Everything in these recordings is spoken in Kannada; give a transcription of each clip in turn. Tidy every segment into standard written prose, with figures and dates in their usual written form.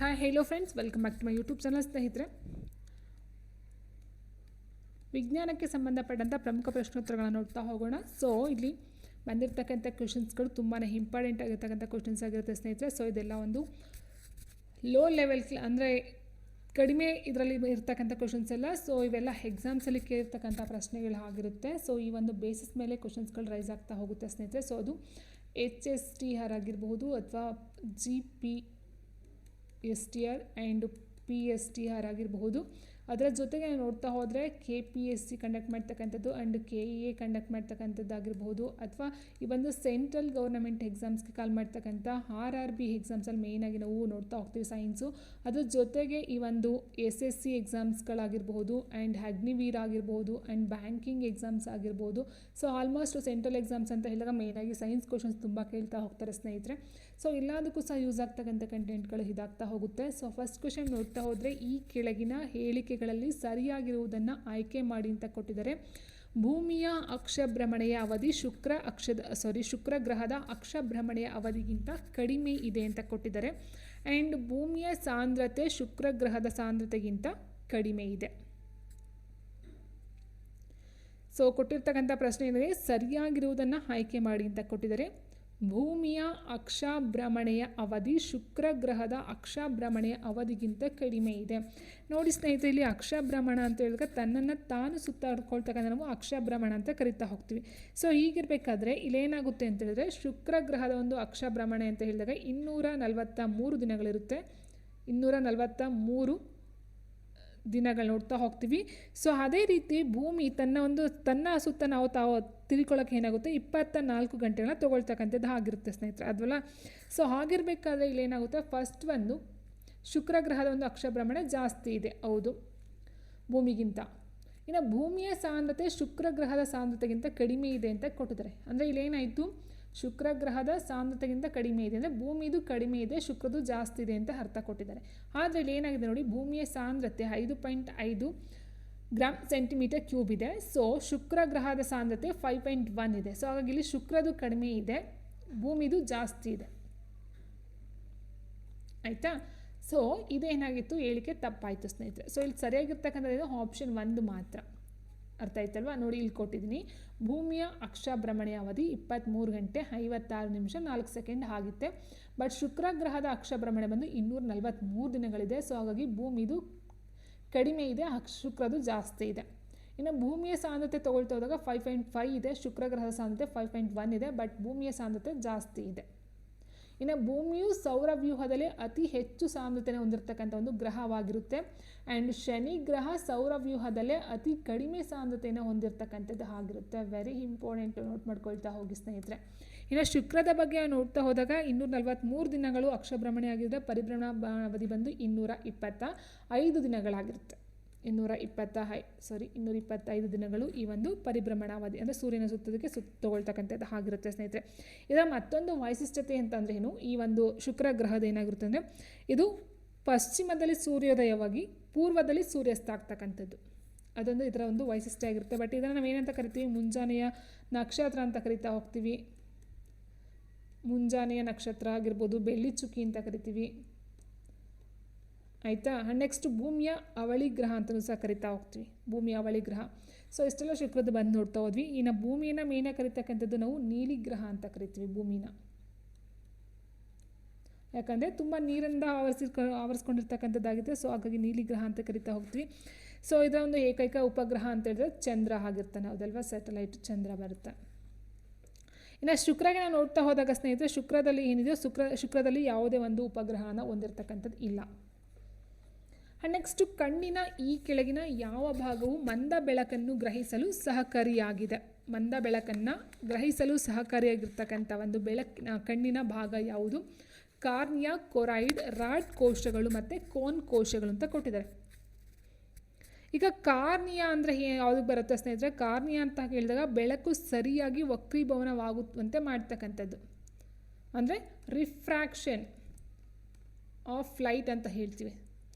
Hi hello friends, welcome back to my YouTube channel. ಸ್ನೇಹಿತರೆ, ವಿಜ್ಞಾನಕ್ಕೆ ಸಂಬಂಧಪಟ್ಟಂಥ ಪ್ರಮುಖ ಪ್ರಶ್ನೋತ್ತರಗಳನ್ನು ನೋಡ್ತಾ ಹೋಗೋಣ. ಸೊ ಇಲ್ಲಿ ಬಂದಿರತಕ್ಕಂಥ ಕ್ವೆಶನ್ಸ್ಗಳು ತುಂಬಾ ಇಂಪಾರ್ಟೆಂಟ್ ಆಗಿರ್ತಕ್ಕಂಥ ಕ್ವೆಶನ್ಸ್ ಆಗಿರುತ್ತೆ ಸ್ನೇಹಿತರೆ. ಸೊ ಇದೆಲ್ಲ ಒಂದು ಲೋ ಲೆವೆಲ್ ಅಂದರೆ ಕಡಿಮೆ ಇದರಲ್ಲಿ ಇರ್ತಕ್ಕಂಥ ಕ್ವೆಶನ್ಸ್ ಎಲ್ಲ. ಸೊ ಇವೆಲ್ಲ ಎಕ್ಸಾಮ್ಸಲ್ಲಿ ಕೇಳಿರ್ತಕ್ಕಂಥ ಪ್ರಶ್ನೆಗಳು ಆಗಿರುತ್ತೆ. ಸೊ ಈ ಒಂದು ಬೇಸಿಸ್ ಮೇಲೆ ಕ್ವೆಶನ್ಸ್ಗಳು ರೈಸ್ ಆಗ್ತಾ ಹೋಗುತ್ತೆ ಸ್ನೇಹಿತರೆ. ಸೊ ಅದು HSTR ಆಗಿರಬಹುದು ಅಥವಾ GPSTR ಆ್ಯಂಡ್ PSTR ಆಗಿರಬಹುದು. ಅದರ ಜೊತೆಗೆ ನೋಡ್ತಾ ಹೋದರೆ KPSC ಕಂಡಕ್ಟ್ ಮಾಡ್ತಕ್ಕಂಥದ್ದು ಆ್ಯಂಡ್ KEA ಕಂಡಕ್ಟ್ ಮಾಡ್ತಕ್ಕಂಥದ್ದಾಗಿರ್ಬೋದು, ಅಥವಾ ಈ ಒಂದು ಸೆಂಟ್ರಲ್ ಗೌರ್ನಮೆಂಟ್ ಎಕ್ಸಾಮ್ಸ್ಗೆ ಕಾಲ್ ಮಾಡ್ತಕ್ಕಂಥ RRB ಎಕ್ಸಾಮ್ಸಲ್ಲಿ ಮೇಯ್ನಾಗಿ ನಾವು ನೋಡ್ತಾ ಹೋಗ್ತೀವಿ ಸೈನ್ಸು. ಅದ್ರ ಜೊತೆಗೆ ಈ ಒಂದು SSC ಎಕ್ಸಾಮ್ಸ್ಗಳಾಗಿರ್ಬೋದು ಆ್ಯಂಡ್ ಅಗ್ನಿವೀರ್ ಆಗಿರ್ಬೋದು ಆ್ಯಂಡ್ ಬ್ಯಾಂಕಿಂಗ್ ಎಕ್ಸಾಮ್ಸ್ ಆಗಿರ್ಬೋದು. ಸೊ ಆಲ್ಮೋಸ್ಟ್ ಸೆಂಟ್ರಲ್ ಎಕ್ಸಾಮ್ಸ್ ಅಂತ ಹೇಳಿದಾಗ ಮೇಯ್ನಾಗಿ ಸೈನ್ಸ್ ಕ್ವಶನ್ಸ್ ತುಂಬ ಕೇಳ್ತಾ ಹೋಗ್ತಾರೆ ಸ್ನೇಹಿತರೆ. ಸೊ ಎಲ್ಲದಕ್ಕೂ ಸಹ ಯೂಸ್ ಆಗ್ತಕ್ಕಂಥ ಕಂಟೆಂಟ್ಗಳು ಇದಾಗ್ತಾ ಹೋಗುತ್ತೆ. ಸೊ ಫಸ್ಟ್ ಕ್ವೆಶನ್ ನೋಡ್ತಾ ಹೋದರೆ, ಈ ಕೆಳಗಿನ ಹೇಳಿಕೆಗಳಲ್ಲಿ ಸರಿಯಾಗಿರುವುದನ್ನು ಆಯ್ಕೆ ಮಾಡಿ ಅಂತ ಕೊಟ್ಟಿದ್ದಾರೆ. ಭೂಮಿಯ ಅಕ್ಷಭ್ರಮಣೆಯ ಅವಧಿ ಶುಕ್ರ ಗ್ರಹದ ಅಕ್ಷಭ್ರಮಣೆಯ ಅವಧಿಗಿಂತ ಕಡಿಮೆ ಇದೆ ಅಂತ ಕೊಟ್ಟಿದ್ದಾರೆ. ಆ್ಯಂಡ್ ಭೂಮಿಯ ಸಾಂದ್ರತೆ ಶುಕ್ರ ಗ್ರಹದ ಸಾಂದ್ರತೆಗಿಂತ ಕಡಿಮೆ ಇದೆ. ಸೊ ಕೊಟ್ಟಿರ್ತಕ್ಕಂಥ ಪ್ರಶ್ನೆ ಏನಿದೆ, ಸರಿಯಾಗಿರುವುದನ್ನು ಆಯ್ಕೆ ಮಾಡಿ ಅಂತ ಕೊಟ್ಟಿದ್ದಾರೆ. ಭೂಮಿಯ ಅಕ್ಷಭ್ರಮಣೆಯ ಅವಧಿ ಶುಕ್ರ ಗ್ರಹದ ಅಕ್ಷಭ್ರಮಣೆಯ ಅವಧಿಗಿಂತ ಕಡಿಮೆ ಇದೆ. ನೋಡಿ ಸ್ನೇಹಿತರೆ, ಇಲ್ಲಿ ಅಕ್ಷಭ್ರಮಣ ಅಂತ ಹೇಳಿದ್ರೆ ತನ್ನನ್ನು ತಾನು ಸುತ್ತಾಡ್ಕೊಳ್ತಕ್ಕಂಥ ನಾವು ಅಕ್ಷಭ್ರಮಣ ಅಂತ ಕರಿತಾ ಹೋಗ್ತೀವಿ. ಸೊ ಹೀಗಿರಬೇಕಾದ್ರೆ ಇಲ್ಲೇನಾಗುತ್ತೆ ಅಂತ ಹೇಳಿದ್ರೆ, ಶುಕ್ರ ಗ್ರಹದ ಒಂದು ಅಕ್ಷಭ್ರಮಣೆ ಅಂತ ಹೇಳಿದಾಗ 243 ದಿನಗಳಿರುತ್ತೆ. 243 ದಿನಗಳು ನೋಡ್ತಾ ಹೋಗ್ತೀವಿ. ಸೊ ಅದೇ ರೀತಿ ಭೂಮಿ ತನ್ನ ಸುತ್ತ ನಾವು ತಿಳ್ಕೊಳ್ಳೋಕೆ ಏನಾಗುತ್ತೆ, 24 ಗಂಟೆಗಳನ್ನ ತೊಗೊಳ್ತಕ್ಕಂಥದ್ದು ಆಗಿರುತ್ತೆ ಸ್ನೇಹಿತರೆ, ಅದ್ವಲ್ಲ. ಸೊ ಹಾಗಿರಬೇಕಾದ್ರೆ ಇಲ್ಲೇನಾಗುತ್ತೆ, ಫಸ್ಟ್ ಒಂದು ಶುಕ್ರ ಗ್ರಹದ ಒಂದು ಅಕ್ಷಭ್ರಮಣೆ ಜಾಸ್ತಿ ಇದೆ, ಹೌದು, ಭೂಮಿಗಿಂತ. ಇನ್ನು ಭೂಮಿಯ ಸಾಂದ್ರತೆ ಶುಕ್ರ ಗ್ರಹದ ಸಾಂದ್ರತೆಗಿಂತ ಕಡಿಮೆ ಇದೆ ಅಂತ ಕೊಟ್ಟಿದ್ದಾರೆ. ಅಂದರೆ ಇಲ್ಲೇನಾಯಿತು, ಶುಕ್ರ ಗ್ರಹದ ಸಾಂದ್ರತೆಗಿಂತ ಕಡಿಮೆ ಇದೆ ಅಂದರೆ ಭೂಮಿದು ಕಡಿಮೆ ಇದೆ, ಶುಕ್ರದು ಜಾಸ್ತಿ ಇದೆ ಅಂತ ಅರ್ಥ ಕೊಟ್ಟಿದ್ದಾರೆ. ಆದರೆ ಇಲ್ಲಿ ಏನಾಗಿದೆ ನೋಡಿ, ಭೂಮಿಯ ಸಾಂದ್ರತೆ 5.5 ಗ್ರಾಮ್ ಸೆಂಟಿಮೀಟರ್ ಕ್ಯೂಬ್ ಇದೆ. ಸೊ ಶುಕ್ರ ಗ್ರಹದ ಸಾಂದ್ರತೆ 5.1 ಇದೆ. ಸೊ ಹಾಗಾಗಿ ಇಲ್ಲಿ ಶುಕ್ರದು ಕಡಿಮೆ ಇದೆ, ಭೂಮಿದು ಜಾಸ್ತಿ ಇದೆ. ಆಯಿತಾ? ಸೊ ಇದೇನಾಗಿತ್ತು, ಹೇಳಿಕೆ ತಪ್ಪಾಯಿತು ಸ್ನೇಹಿತರೆ. ಸೊ ಇಲ್ಲಿ ಸರಿಯಾಗಿರ್ತಕ್ಕಂಥದ್ದು ಆಪ್ಷನ್ 1 ಮಾತ್ರ. ಅರ್ಥ ಆಯ್ತಲ್ವಾ? ನೋಡಿ, ಇಲ್ಲಿ ಕೊಟ್ಟಿದ್ದೀನಿ, ಭೂಮಿಯ ಅಕ್ಷಭ್ರಮಣೆಯ ಅವಧಿ 23 ಗಂಟೆ 56 ನಿಮಿಷ 4 ಸೆಕೆಂಡ್ ಆಗುತ್ತೆ. ಬಟ್ ಶುಕ್ರ ಗ್ರಹದ ಅಕ್ಷಭ್ರಮಣೆ ಬಂದು 243 ದಿನಗಳಿದೆ. ಸೊ ಹಾಗಾಗಿ ಭೂಮಿದು ಕಡಿಮೆ ಇದೆ, ಶುಕ್ರದು ಜಾಸ್ತಿ ಇದೆ. ಇನ್ನು ಭೂಮಿಯ ಸಾಂದ್ರತೆ ತೊಗೊಳ್ತಾ ಹೋದಾಗ 5.5 ಇದೆ, ಶುಕ್ರ ಗ್ರಹದ ಸಾಂದ್ರತೆ 5.1 ಇದೆ, ಬಟ್ ಭೂಮಿಯ ಸಾಂದ್ರತೆ ಜಾಸ್ತಿ ಇದೆ. ಇನ್ನು ಭೂಮಿಯು ಸೌರವ್ಯೂಹದಲ್ಲಿ ಅತಿ ಹೆಚ್ಚು ಸಾಂದ್ರತೆಯನ್ನು ಹೊಂದಿರತಕ್ಕಂಥ ಒಂದು ಗ್ರಹವಾಗಿರುತ್ತೆ. ಆ್ಯಂಡ್ ಶನಿ ಗ್ರಹ ಸೌರವ್ಯೂಹದಲ್ಲೇ ಅತಿ ಕಡಿಮೆ ಸಾಂದ್ರತೆಯನ್ನು ಹೊಂದಿರತಕ್ಕಂಥದ್ದು ಆಗಿರುತ್ತೆ. ವೆರಿ ಇಂಪಾರ್ಟೆಂಟ್, ನೋಟ್ ಮಾಡ್ಕೊಳ್ತಾ ಹೋಗಿ ಸ್ನೇಹಿತರೆ. ಇನ್ನು ಶುಕ್ರದ ಬಗ್ಗೆ ನೋಡ್ತಾ ಹೋದಾಗ 243 ದಿನಗಳು ಅಕ್ಷಭ್ರಮಣೆ ಆಗಿದ್ದರೆ ಪರಿಭ್ರಮಣ ಅವಧಿ ಬಂದು 225 ದಿನಗಳಾಗಿರುತ್ತೆ. 225 ದಿನಗಳು ಈ ಒಂದು ಪರಿಭ್ರಮಣ ಅವಧಿ, ಅಂದರೆ ಸೂರ್ಯನ ಸುತ್ತೋದಕ್ಕೆ ತಗೊಳ್ತಕ್ಕಂಥದ್ದು ಆಗಿರುತ್ತೆ ಸ್ನೇಹಿತರೆ. ಇದರ ಮತ್ತೊಂದು ವೈಶಿಷ್ಟ್ಯತೆ ಅಂತಂದರೆ ಏನು, ಈ ಒಂದು ಶುಕ್ರ ಗ್ರಹದ ಏನಾಗಿರುತ್ತೆ ಅಂದರೆ, ಇದು ಪಶ್ಚಿಮದಲ್ಲಿ ಸೂರ್ಯೋದಯವಾಗಿ ಪೂರ್ವದಲ್ಲಿ ಸೂರ್ಯಾಸ್ತ ಆಗ್ತಕ್ಕಂಥದ್ದು, ಅದೊಂದು ಇದರ ಒಂದು ವೈಶಿಷ್ಟ್ಯ ಆಗಿರುತ್ತೆ. ಬಟ್ ಇದನ್ನು ನಾವು ಏನಂತ ಕರಿತೀವಿ, ಮುಂಜಾನೆಯ ನಕ್ಷತ್ರ ಅಂತ ಕರಿತಾ ಹೋಗ್ತೀವಿ. ಮುಂಜಾನೆಯ ನಕ್ಷತ್ರ ಆಗಿರ್ಬೋದು, ಬೆಳ್ಳಿ ಚುಕ್ಕಿ ಅಂತ ಕರಿತೀವಿ. ಆಯಿತಾ? ನೆಕ್ಸ್ಟ್ ಭೂಮಿಯ ಅವಳಿ ಗ್ರಹ ಅಂತಲೂ ಸಹ ಕರಿತಾ ಹೋಗ್ತೀವಿ, ಭೂಮಿಯ ಅವಳಿ ಗ್ರಹ. ಸೊ ಇಷ್ಟೆಲ್ಲ ಶುಕ್ರದ್ದು ಬಂದು ನೋಡ್ತಾ ಹೋದ್ವಿ. ಇನ್ನು ಭೂಮಿಯನ್ನು ಮೇನ ಕರಿತಕ್ಕಂಥದ್ದು ನಾವು ನೀಲಿ ಗ್ರಹ ಅಂತ ಕರಿತೀವಿ ಭೂಮಿನ. ಯಾಕಂದರೆ ತುಂಬ ನೀರಿಂದ ಆವರಿಸ್ಕೊಂಡಿರ್ತಕ್ಕಂಥದ್ದಾಗಿದೆ. ಸೊ ಹಾಗಾಗಿ ನೀಲಿ ಗ್ರಹ ಅಂತ ಕರಿತಾ ಹೋಗ್ತೀವಿ. ಸೊ ಇದರ ಒಂದು ಏಕೈಕ ಉಪಗ್ರಹ ಅಂತ ಹೇಳಿದ್ರೆ ಚಂದ್ರ ಆಗಿರ್ತಾನೆ, ಹೌದಲ್ವಾ? ಸ್ಯಾಟಲೈಟ್ ಚಂದ್ರ ಬರುತ್ತೆ. ಇನ್ನು ಶುಕ್ರಗೆ ನಾವು ನೋಡ್ತಾ ಹೋದಾಗ ಸ್ನೇಹಿತರೆ, ಶುಕ್ರದಲ್ಲಿ ಏನಿದೆಯೋ ಶುಕ್ರದಲ್ಲಿ ಯಾವುದೇ ಒಂದು ಉಪಗ್ರಹನ ಹೊಂದಿರತಕ್ಕಂಥದ್ದು ಇಲ್ಲ. ನೆಕ್ಸ್ಟು, ಕಣ್ಣಿನ ಈ ಕೆಳಗಿನ ಯಾವ ಭಾಗವು ಮಂದ ಬೆಳಕನ್ನು ಗ್ರಹಿಸಲು ಸಹಕಾರಿಯಾಗಿದೆ? ಮಂದ ಬೆಳಕನ್ನು ಗ್ರಹಿಸಲು ಸಹಕಾರಿಯಾಗಿರ್ತಕ್ಕಂಥ ಒಂದು ಕಣ್ಣಿನ ಭಾಗ ಯಾವುದು? ಕಾರ್ನಿಯಾ, ಕೊರಾಯ್ಡ್, ರಾಡ್ ಕೋಶಗಳು ಮತ್ತು ಕೋನ್ ಕೋಶಗಳು ಅಂತ ಕೊಟ್ಟಿದ್ದಾರೆ. ಈಗ ಕಾರ್ನಿಯಾ ಅಂದರೆ ಯಾವುದಕ್ಕೆ ಬರುತ್ತೆ ಸ್ನೇಹಿತರೆ? ಕಾರ್ನಿಯಾ ಅಂತ ಹೇಳಿದಾಗ ಬೆಳಕು ಸರಿಯಾಗಿ ವಕ್ರೀಭವನವಾಗುವಂತೆ ಮಾಡ್ತಕ್ಕಂಥದ್ದು, ಅಂದರೆ ರಿಫ್ರಾಕ್ಷನ್ ಆಫ್ ಲೈಟ್ ಅಂತ ಹೇಳ್ತೀವಿ.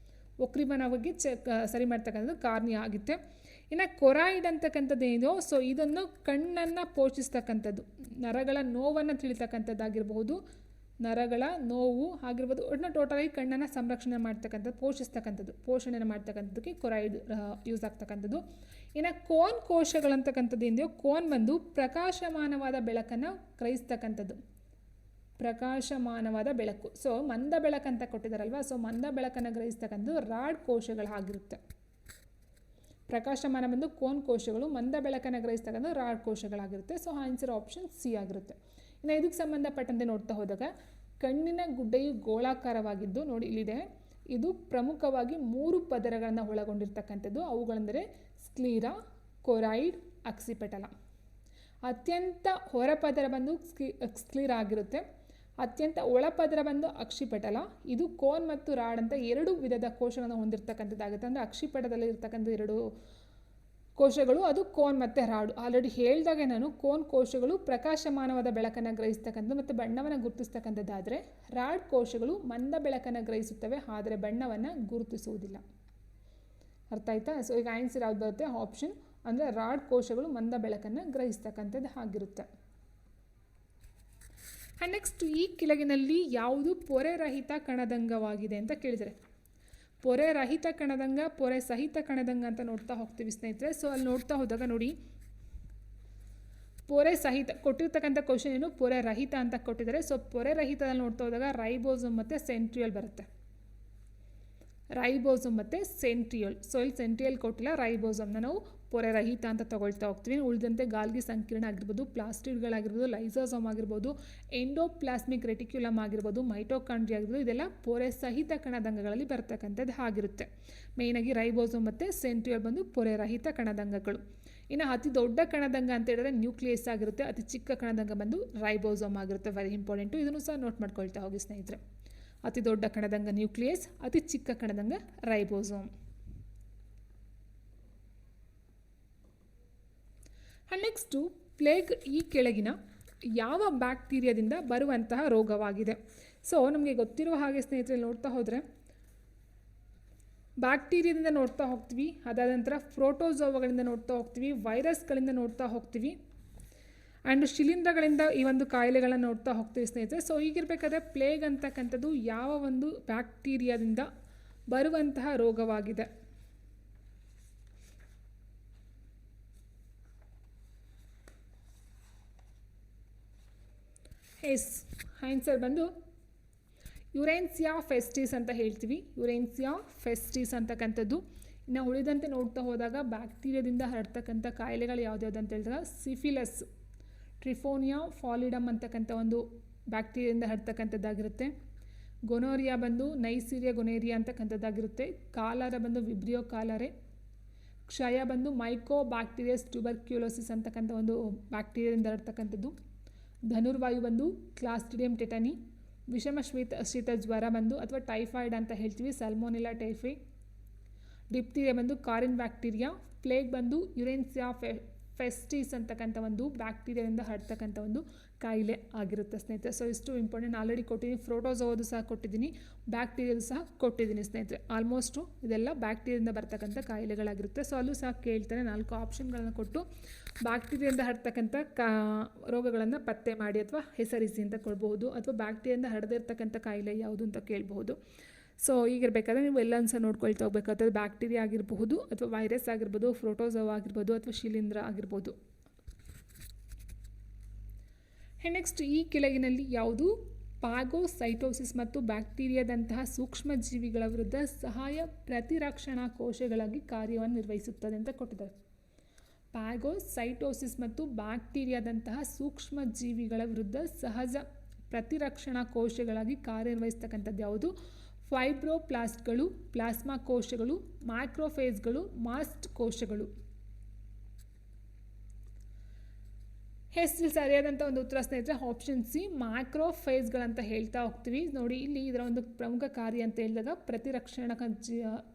ವಕ್ರೀಭವನವಾಗಿ ಸರಿ ಮಾಡ್ತಕ್ಕಂಥದ್ದು ಕಾರ್ನಿಯಾ ಆಗುತ್ತೆ. ಇನ್ನು ಕೊರಾಯ್ಡ್ ಅಂತಕ್ಕಂಥದ್ದು ಏನಿದೋ, ಸೊ ಇದನ್ನು ಕಣ್ಣನ್ನು ಪೋಷಿಸ್ತಕ್ಕಂಥದ್ದು, ನರಗಳ ನೋವನ್ನು ತಿಳಿತಕ್ಕಂಥದ್ದಾಗಿರ್ಬೋದು, ನರಗಳ ನೋವು ಆಗಿರ್ಬೋದು, ಒಟ್ಟಿನ ಟೋಟಲಾಗಿ ಕಣ್ಣನ್ನು ಸಂರಕ್ಷಣೆ ಮಾಡ್ತಕ್ಕಂಥದ್ದು, ಪೋಷಣೆಯನ್ನು ಮಾಡ್ತಕ್ಕಂಥದ್ದಕ್ಕೆ ಕೊರೈಡ್ ಯೂಸ್ ಆಗ್ತಕ್ಕಂಥದ್ದು. ಇನ್ನು ಕೋನ್ ಕೋಶಗಳಂತಕ್ಕಂಥದ್ದು ಏನಿದೆಯೋ, ಕೋನ್ ಬಂದು ಪ್ರಕಾಶಮಾನವಾದ ಬೆಳಕನ್ನು ಗ್ರಹಿಸ್ತಕ್ಕಂಥದ್ದು, ಪ್ರಕಾಶಮಾನವಾದ ಬೆಳಕು. ಸೊ ಮಂದ ಬೆಳಕಂತ ಕೊಟ್ಟಿದ್ದಾರಲ್ವ, ಸೊ ಮಂದ ಬೆಳಕನ್ನು ಗ್ರಹಿಸ್ತಕ್ಕಂಥದ್ದು ರಾಡ್ ಕೋಶಗಳಾಗಿರುತ್ತೆ. ಪ್ರಕಾಶಮಾನ ಬಂದು ಕೋನ್ ಕೋಶಗಳು, ಮಂದ ಬೆಳಕನ್ನು ಗ್ರಹಿಸ್ತಕ್ಕಂಥ ರಾಡ್ ಕೋಶಗಳಾಗಿರುತ್ತೆ. ಸೊ ಆನ್ಸರ್ ಆಪ್ಷನ್ ಸಿ ಆಗಿರುತ್ತೆ. ಇನ್ನು ಇದಕ್ಕೆ ಸಂಬಂಧಪಟ್ಟಂತೆ ನೋಡ್ತಾ ಹೋದಾಗ ಕಣ್ಣಿನ ಗುಡ್ಡೆಯು ಗೋಳಾಕಾರವಾಗಿದ್ದು, ನೋಡಿ ಇಲ್ಲಿದೆ, ಇದು ಪ್ರಮುಖವಾಗಿ 3 ಪದರಗಳನ್ನು ಒಳಗೊಂಡಿರ್ತಕ್ಕಂಥದ್ದು. ಅವುಗಳೆಂದರೆ ಸ್ಕ್ಲೀರಾ, ಕೊರೈಡ್, ಅಕ್ಸಿಪೆಟಲ. ಅತ್ಯಂತ ಹೊರಪದರ ಬಂದು ಸ್ಕ್ಲೀರಾ ಆಗಿರುತ್ತೆ. ಅತ್ಯಂತ ಒಳಪದರ ಬಂದು ಅಕ್ಷಿಪಟಲ. ಇದು ಕೋನ್ ಮತ್ತು ರಾಡ್ ಅಂತ 2 ವಿಧದ ಕೋಶಗಳನ್ನು ಹೊಂದಿರತಕ್ಕಂಥದ್ದಾಗುತ್ತೆ. ಅಂದರೆ ಅಕ್ಷಿಪಟಲದಲ್ಲಿ ಇರ್ತಕ್ಕಂಥ 2 ಕೋಶಗಳು ಅದು ಕೋನ್ ಮತ್ತು ರಾಡು. ಆಲ್ರೆಡಿ ಹೇಳಿದಾಗೆ ನಾನು, ಕೋನ್ ಕೋಶಗಳು ಪ್ರಕಾಶಮಾನವಾದ ಬೆಳಕನ್ನು ಗ್ರಹಿಸ್ತಕ್ಕಂಥದ್ದು ಮತ್ತು ಬಣ್ಣವನ್ನು ಗುರುತಿಸ್ತಕ್ಕಂಥದ್ದಾದರೆ, ರಾಡ್ ಕೋಶಗಳು ಮಂದ ಬೆಳಕನ್ನು ಗ್ರಹಿಸುತ್ತವೆ ಆದರೆ ಬಣ್ಣವನ್ನು ಗುರುತಿಸುವುದಿಲ್ಲ. ಅರ್ಥ ಆಯ್ತಾ? ಸೊ ಈಗ ಆನ್ಸರ್ ಯಾವ್ದು ಬರುತ್ತೆ? ಆಪ್ಷನ್ ಅಂದರೆ ರಾಡ್ ಕೋಶಗಳು ಮಂದ ಬೆಳಕನ್ನು ಗ್ರಹಿಸ್ತಕ್ಕಂಥದ್ದು ಆಗಿರುತ್ತೆ. ನೆಕ್ಸ್ಟ್, ಈ ಕೆಳಗಿನಲ್ಲಿ ಯಾವುದು ಪೊರೆರಹಿತ ಕಣದಂಗವಾಗಿದೆ ಅಂತ ಕೇಳಿದರೆ, ಪೊರೆರಹಿತ ಕಣದಂಗ, ಪೊರೆ ಸಹಿತ ಕಣದಂಗ ಅಂತ ನೋಡ್ತಾ ಹೋಗ್ತೀವಿ ಸ್ನೇಹಿತರೆ. ಸೊ ಅಲ್ಲಿ ನೋಡ್ತಾ ಹೋದಾಗ ನೋಡಿ, ಪೊರೆ ಸಹಿತ ಕೊಟ್ಟಿರ್ತಕ್ಕಂಥ ಕ್ವಶನ್ ಏನು, ಪೊರೆ ರಹಿತ ಅಂತ ಕೊಟ್ಟಿದ್ದಾರೆ. ಸೊ ಪೊರೆ ರಹಿತದಲ್ಲಿ ನೋಡ್ತಾ ಹೋದಾಗ ರೈಬೋಸೋಮ್ ಮತ್ತು ಸೆಂಟ್ರಿಯೋಲ್ ಬರುತ್ತೆ. ರೈಬೋಸೋಮ್ ಮತ್ತು ಸೆಂಟ್ರಿಯೋಲ್. ಸೊ ಇಲ್ಲಿ ಸೆಂಟ್ರಿಯೋಲ್ ಕೊಟ್ಟಿಲ್ಲ, ರೈಬೋಸೋಮ್ನ ನಾವು ಪೊರೆ ರಹಿತ ಅಂತ ತಗೊಳ್ತಾ ಹೋಗ್ತೀವಿ. ಉಳಿದಂತೆ ಗಾಲ್ಗಿ ಸಂಕೀರ್ಣ ಆಗಿರ್ಬೋದು, ಪ್ಲಾಸ್ಟಿಡ್ಗಳಾಗಿರ್ಬೋದು, ಲೈಸೋಸೋಮ್ ಆಗಿರ್ಬೋದು, ಎಂಡೋಪ್ಲಾಸ್ಮಿಕ್ ರೆಟಿಕ್ಯುಲಮ್ ಆಗಿರ್ಬೋದು, ಮೈಟೋಕಾಂಡ್ರಿಯಾ ಆಗಿರ್ಬೋದು, ಇದೆಲ್ಲ ಪೊರೆ ಸಹಿತ ಕಣದಂಗಗಳಲ್ಲಿ ಬರ್ತಕ್ಕಂಥದ್ದು ಆಗಿರುತ್ತೆ. ಮೇಯ್ನಾಗಿ ರೈಬೋಸೋಮ್ ಮತ್ತು ಸೆಂಟ್ರಿಯೋಲ್ ಬಂದು ಪೊರೆ ರಹಿತ ಕಣದಂಗಗಳು. ಇನ್ನು ಅತಿ ದೊಡ್ಡ ಕಣದಂಗ ಅಂತ ಹೇಳಿದ್ರೆ ನ್ಯೂಕ್ಲಿಯಸ್ ಆಗಿರುತ್ತೆ. ಅತಿ ಚಿಕ್ಕ ಕಣದಂಗ ಬಂದು ರೈಬೋಸೋಮ್ ಆಗಿರುತ್ತೆ. ವೆರಿ ಇಂಪಾರ್ಟೆಂಟು, ಇದನ್ನು ಸಹ ನೋಟ್ ಮಾಡ್ಕೊಳ್ತಾ ಹೋಗಿ ಸ್ನೇಹಿತರೆ. ಅತಿ ದೊಡ್ಡ ಕಣದಂಗ ನ್ಯೂಕ್ಲಿಯಸ್, ಅತಿ ಚಿಕ್ಕ ಕಣದಂಗ ರೈಬೋಸೋಮ್. ನೆಕ್ಸ್ಟು, ಪ್ಲೇಗ್ ಈ ಕೆಳಗಿನ ಯಾವ ಬ್ಯಾಕ್ಟೀರಿಯಾದಿಂದ ಬರುವಂತಹ ರೋಗವಾಗಿದೆ? ಸೊ ನಮಗೆ ಗೊತ್ತಿರುವ ಹಾಗೆ ಸ್ನೇಹಿತರೆ ನೋಡ್ತಾ ಹೋದರೆ ಬ್ಯಾಕ್ಟೀರಿಯಾದಿಂದ ನೋಡ್ತಾ ಹೋಗ್ತೀವಿ, ಅದಾದ ನಂತರ ಪ್ರೋಟೋಜೋವಗಳಿಂದ ನೋಡ್ತಾ ಹೋಗ್ತೀವಿ, ವೈರಸ್ಗಳಿಂದ ನೋಡ್ತಾ ಹೋಗ್ತೀವಿ, ಆ್ಯಂಡ್ ಶಿಲೀಂಧ್ರಗಳಿಂದ ಈ ಒಂದು ಕಾಯಿಲೆಗಳನ್ನು ನೋಡ್ತಾ ಹೋಗ್ತೀವಿ ಸ್ನೇಹಿತರೆ. ಸೊ ಹೀಗಿರಬೇಕಾದ್ರೆ ಪ್ಲೇಗ್ ಅಂತಕ್ಕಂಥದ್ದು ಯಾವ ಒಂದು ಬ್ಯಾಕ್ಟೀರಿಯಾದಿಂದ ಬರುವಂತಹ ರೋಗವಾಗಿದೆ? ಎಸ್, ಆನ್ಸರ್ ಬಂದು ಯುರೇನ್ಸಿಯಾ ಫೆಸ್ಟಿಸ್ ಅಂತ ಹೇಳ್ತೀವಿ. ಯುರೇನ್ಸಿಯಾ ಫೆಸ್ಟಿಸ್ ಅಂತಕ್ಕಂಥದ್ದು. ಇನ್ನು ಉಳಿದಂತೆ ನೋಡ್ತಾ ಹೋದಾಗ ಬ್ಯಾಕ್ಟೀರಿಯಾದಿಂದ ಹರಡ್ತಕ್ಕಂಥ ಕಾಯಿಲೆಗಳು ಯಾವ್ದ್ಯಾವ್ದು ಅಂತ ಹೇಳಿದಾಗ ಸಿಫಿಲಸ್, ಟ್ರಿಫೋನಿಯಾ ಫಾಲಿಡಮ್ ಅಂತಕ್ಕಂಥ ಒಂದು ಬ್ಯಾಕ್ಟೀರಿಯಿಂದ ಹರಡ್ತಕ್ಕಂಥದ್ದಾಗಿರುತ್ತೆ. ಗೊನೋರಿಯಾ ಬಂದು ನೈಸೀರಿಯಾ ಗೊನೇರಿಯಾ ಅಂತಕ್ಕಂಥದ್ದಾಗಿರುತ್ತೆ. ಕಾಲರ ಬಂದು ವಿಬ್ರಿಯೋ ಕಾಲರೆ. ಕ್ಷಯ ಬಂದು ಮೈಕೋ ಬ್ಯಾಕ್ಟೀರಿಯಸ್ ಟ್ಯೂಬರ್ಕ್ಯುಲೋಸಿಸ್ ಅಂತಕ್ಕಂಥ ಒಂದು ಬ್ಯಾಕ್ಟೀರಿಯಾದಿಂದ ಹರಡ್ತಕ್ಕಂಥದ್ದು. ಧನುರ್ವಾಯು ಬಂದು ಕ್ಲಾಸ್ಟ್ರಿಡಿಯಂ ಟೆಟನಿ. ವಿಷಮ ಶೀತ ಜ್ವರ ಬಂದು ಅಥವಾ ಟೈಫಾಯ್ಡ್ ಅಂತ ಹೇಳ್ತೀವಿ, ಸಲ್ಮೋನೆಲ್ಲಾ ಟೈಫಿ. ಡಿಪ್ತೀರಿಯಾ ಬಂದು ಕಾರಿನ್ ಬ್ಯಾಕ್ಟೀರಿಯಾ. ಪ್ಲೇಗ್ ಬಂದು ಯುರೇನ್ಸಿಯಾ ಫೆಸ್ಟಿಸ್ ಅಂತಕ್ಕಂಥ ಒಂದು ಬ್ಯಾಕ್ಟೀರಿಯಾದಿಂದ ಹರಡ್ತಕ್ಕಂಥ ಒಂದು ಕಾಯಿಲೆ ಆಗಿರುತ್ತೆ ಸ್ನೇಹಿತರೆ. ಸೊ ಇಷ್ಟು ಇಂಪಾರ್ಟೆಂಟ್ ಆಲ್ರೆಡಿ ಕೊಟ್ಟಿದ್ದೀನಿ. ಪ್ರೋಟೋಜೋದು ಸಹ ಕೊಟ್ಟಿದ್ದೀನಿ, ಬ್ಯಾಕ್ಟೀರಿಯಾದು ಸಹ ಕೊಟ್ಟಿದ್ದೀನಿ ಸ್ನೇಹಿತರೆ. ಆಲ್ಮೋಸ್ಟು ಇದೆಲ್ಲ ಬ್ಯಾಕ್ಟೀರಿಯಾದಿಂದ ಬರ್ತಕ್ಕಂಥ ಕಾಯಿಲೆಗಳಾಗಿರುತ್ತೆ. ಸೊ ಅಲ್ಲೂ ಸಹ ಕೇಳ್ತಾನೆ 4 ಆಪ್ಷನ್ಗಳನ್ನು ಕೊಟ್ಟು ಬ್ಯಾಕ್ಟೀರಿಯಾದಿಂದ ಹರಡ್ತಕ್ಕಂಥ ರೋಗಗಳನ್ನು ಪತ್ತೆ ಮಾಡಿ ಅಥವಾ ಹೆಸರಿಸಿ ಅಂತ ಕೊಡ್ಬೋದು, ಅಥವಾ ಬ್ಯಾಕ್ಟೀರಿಯಾದಿಂದ ಹರಡಿರ್ತಕ್ಕಂಥ ಕಾಯಿಲೆ ಯಾವುದು ಅಂತ ಕೇಳಬಹುದು. ಸೊ ಈಗಿರಬೇಕಾದ್ರೆ ನೀವು ಎಲ್ಲನೂ ಸಹ ನೋಡ್ಕೊಳ್ತಾ ಹೋಗ್ಬೇಕಾಗ್ತದೆ. ಬ್ಯಾಕ್ಟೀರಿಯಾ ಆಗಿರಬಹುದು, ಅಥವಾ ವೈರಸ್ ಆಗಿರ್ಬೋದು, ಪ್ರೋಟೋಜೋವಾ ಆಗಿರ್ಬೋದು, ಅಥವಾ ಶಿಲೀಂಧ್ರ ಆಗಿರ್ಬೋದು. ನೆಕ್ಸ್ಟ್, ಈ ಕೆಳಗಿನಲ್ಲಿ ಯಾವುದು ಪಾಗೋಸೈಟೋಸಿಸ್ ಮತ್ತು ಬ್ಯಾಕ್ಟೀರಿಯಾದಂತಹ ಸೂಕ್ಷ್ಮ ಜೀವಿಗಳ ವಿರುದ್ಧ ಸಹಾಯ ಪ್ರತಿರಕ್ಷಣಾ ಕೋಶಗಳಾಗಿ ಕಾರ್ಯವನ್ನು ನಿರ್ವಹಿಸುತ್ತದೆ ಅಂತ ಕೊಟ್ಟಿದ್ದಾರೆ. ಪ್ಯಾಗೋಸೈಟೋಸಿಸ್ ಮತ್ತು ಬ್ಯಾಕ್ಟೀರಿಯಾದಂತಹ ಸೂಕ್ಷ್ಮ ಜೀವಿಗಳ ವಿರುದ್ಧ ಸಹಜ ಪ್ರತಿರಕ್ಷಣಾ ಕೋಶಗಳಾಗಿ ಕಾರ್ಯನಿರ್ವಹಿಸ್ತಕ್ಕಂಥದ್ದು ಯಾವುದು? ಫೈಬ್ರೋಪ್ಲಾಸ್ಟ್ಗಳು, ಪ್ಲಾಸ್ಮಾ ಕೋಶಗಳು, ಮ್ಯಾಕ್ರೋಫೇಜ್ಗಳು, ಮಾಸ್ಟ್ ಕೋಶಗಳು. ಇಲ್ಲಿ ಸರಿಯಾದಂಥ ಒಂದು ಉತ್ತರ ಸ್ನೇಹಿತರೆ ಆಪ್ಷನ್ ಸಿ, ಮ್ಯಾಕ್ರೋಫೇಜ್ಗಳಂತ ಹೇಳ್ತಾ ಹೋಗ್ತೀವಿ. ನೋಡಿ ಇಲ್ಲಿ ಇದರ ಒಂದು ಪ್ರಮುಖ ಕಾರ್ಯ ಅಂತ ಹೇಳಿದಾಗ ಪ್ರತಿರಕ್ಷಣಾ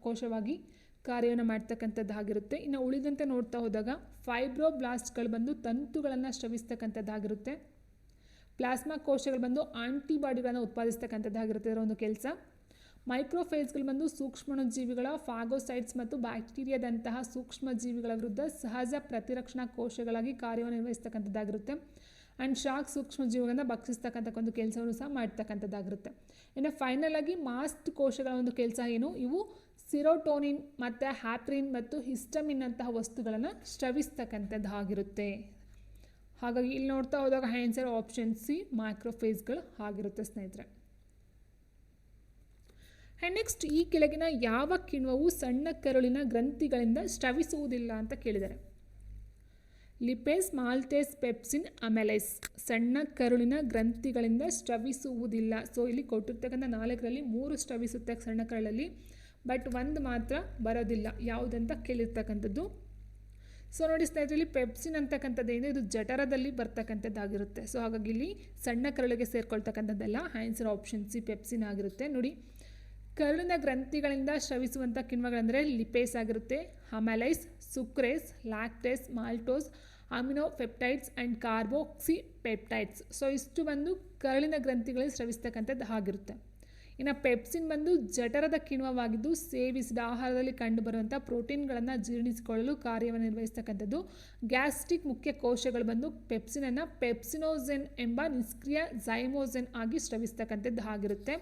ಕೋಶವಾಗಿ ಕಾರ್ಯವನ್ನು ಮಾಡ್ತಕ್ಕಂಥದ್ದಾಗಿರುತ್ತೆ. ಇನ್ನು ಉಳಿದಂತೆ ನೋಡ್ತಾ ಹೋದಾಗ ಫೈಬ್ರೋಬ್ಲಾಸ್ಟ್ಗಳು ಬಂದು ತಂತುಗಳನ್ನು ಸ್ರವಿಸ್ತಕ್ಕಂಥದ್ದಾಗಿರುತ್ತೆ. ಪ್ಲಾಸ್ಮಾ ಕೋಶಗಳು ಬಂದು ಆಂಟಿಬಾಡಿಗಳನ್ನು ಉತ್ಪಾದಿಸ್ತಕ್ಕಂಥದ್ದಾಗಿರುತ್ತೆ ಇದರ ಒಂದು ಕೆಲಸ. ಮೈಕ್ರೋಫೇಜ್ಗಳು ಬಂದು ಸೂಕ್ಷ್ಮಾಣುಜೀವಿಗಳ ಫಾಗೋಸೈಟ್ಸ್ ಮತ್ತು ಬ್ಯಾಕ್ಟೀರಿಯಾದಂತಹ ಸೂಕ್ಷ್ಮ ಜೀವಿಗಳ ವಿರುದ್ಧ ಸಹಜ ಪ್ರತಿರಕ್ಷಣಾ ಕೋಶಗಳಾಗಿ ಕಾರ್ಯನಿರ್ವಹಿಸ್ತಕ್ಕಂಥದ್ದಾಗಿರುತ್ತೆ. ಆ್ಯಂಡ್ ಶಾಕ್ ಸೂಕ್ಷ್ಮ ಜೀವಿಗಳಿಂದ ಭಕ್ಷಿಸ್ತಕ್ಕಂಥ ಒಂದು ಕೆಲಸವನ್ನು ಸಹ ಮಾಡ್ತಕ್ಕಂಥದ್ದಾಗಿರುತ್ತೆ. ಇನ್ನು ಫೈನಲ್ ಆಗಿ ಮಾಸ್ಟ್ ಕೋಶಗಳ ಒಂದು ಕೆಲಸ ಏನು, ಇವು ಸಿರೋಟೋನಿನ್ ಮತ್ತು ಹ್ಯಾಪ್ರಿನ್ ಮತ್ತು ಹಿಸ್ಟಮಿನ್ ಅಂತಹ ವಸ್ತುಗಳನ್ನು ಸ್ರವಿಸ್ತಕ್ಕಂಥದ್ದಾಗಿರುತ್ತೆ. ಹಾಗಾಗಿ ಇಲ್ಲಿ ನೋಡ್ತಾ ಹೋದಾಗ ಆನ್ಸರ್ ಆಪ್ಷನ್ ಸಿ ಮೈಕ್ರೋಫೇಸ್ಗಳು ಆಗಿರುತ್ತೆ ಸ್ನೇಹಿತರೆ. ಆ್ಯಂಡ್ ನೆಕ್ಸ್ಟ್, ಈ ಕೆಳಗಿನ ಯಾವ ಕಿಣ್ವವು ಸಣ್ಣ ಕರುಳಿನ ಗ್ರಂಥಿಗಳಿಂದ ಸ್ರವಿಸುವುದಿಲ್ಲ ಅಂತ ಕೇಳಿದ್ದಾರೆ. ಲಿಪೇಸ್, ಮಾಲ್ಟೇಸ್, ಪೆಪ್ಸಿನ್, ಅಮೆಲೈಸ್ ಸಣ್ಣ ಕರುಳಿನ ಗ್ರಂಥಿಗಳಿಂದ ಸ್ರವಿಸುವುದಿಲ್ಲ. ಸೊ ಇಲ್ಲಿ ಕೊಟ್ಟಿರ್ತಕ್ಕಂಥ 4ರಲ್ಲಿ 3 ಸ್ರವಿಸುತ್ತೆ ಸಣ್ಣ ಕರಳಲ್ಲಿ, ಬಟ್ 1 ಮಾತ್ರ ಬರೋದಿಲ್ಲ. ಯಾವುದಂತ ಕೇಳಿರ್ತಕ್ಕಂಥದ್ದು. ಸೊ ನೋಡಿ ಸ್ನೇಹಿತರಲ್ಲಿ, ಪೆಪ್ಸಿನ್ ಅಂತಕ್ಕಂಥದ್ದೇನು, ಇದು ಜಠರದಲ್ಲಿ ಬರ್ತಕ್ಕಂಥದ್ದಾಗಿರುತ್ತೆ. ಸೊ ಹಾಗಾಗಿ ಇಲ್ಲಿ ಸಣ್ಣ ಕರುಳಿಗೆ ಸೇರ್ಕೊಳ್ತಕ್ಕಂಥದ್ದೆಲ್ಲ. ಆನ್ಸರ್ ಆಪ್ಷನ್ ಸಿ ಪೆಪ್ಸಿನ್ ಆಗಿರುತ್ತೆ. ನೋಡಿ, ಕರುಳಿನ ಗ್ರಂಥಿಗಳಿಂದ ಸ್ರವಿಸುವಂಥ ಕಿಣ್ವಗಳೆಂದರೆ ಲಿಪೇಸ್ ಆಗಿರುತ್ತೆ, ಅಮಲೈಸ್, ಸುಕ್ರೇಸ್, ಲ್ಯಾಕ್ಟೇಸ್, ಮಾಲ್ಟೋಸ್, ಅಮಿನೋಪೆಪ್ಟೈಡ್ಸ್ ಆ್ಯಂಡ್ ಕಾರ್ಬೋಕ್ಸಿಪೆಪ್ಟೈಡ್ಸ್. ಸೊ ಇಷ್ಟು ಬಂದು ಕರುಳಿನ ಗ್ರಂಥಿಗಳಲ್ಲಿ ಸ್ರವಿಸ್ತಕ್ಕಂಥದ್ದು ಆಗಿರುತ್ತೆ. ಇನ್ನು ಪೆಪ್ಸಿನ್ ಬಂದು ಜಠರದ ಕಿಣ್ವವಾಗಿದ್ದು ಸೇವಿಸಿದ ಆಹಾರದಲ್ಲಿ ಕಂಡುಬರುವಂಥ ಪ್ರೋಟೀನ್ಗಳನ್ನು ಜೀರ್ಣಿಸಿಕೊಳ್ಳಲು ಕಾರ್ಯವನ್ನು ನಿರ್ವಹಿಸ್ತಕ್ಕಂಥದ್ದು. ಗ್ಯಾಸ್ಟ್ರಿಕ್ ಮುಖ್ಯ ಕೋಶಗಳು ಬಂದು ಪೆಪ್ಸಿನನ್ನು ಪೆಪ್ಸಿನೋಜೆನ್ ಎಂಬ ನಿಷ್ಕ್ರಿಯ ಝೈಮೋಜೆನ್ ಆಗಿ ಸ್ರವಿಸ್ತಕ್ಕಂಥದ್ದು ಆಗಿರುತ್ತೆ.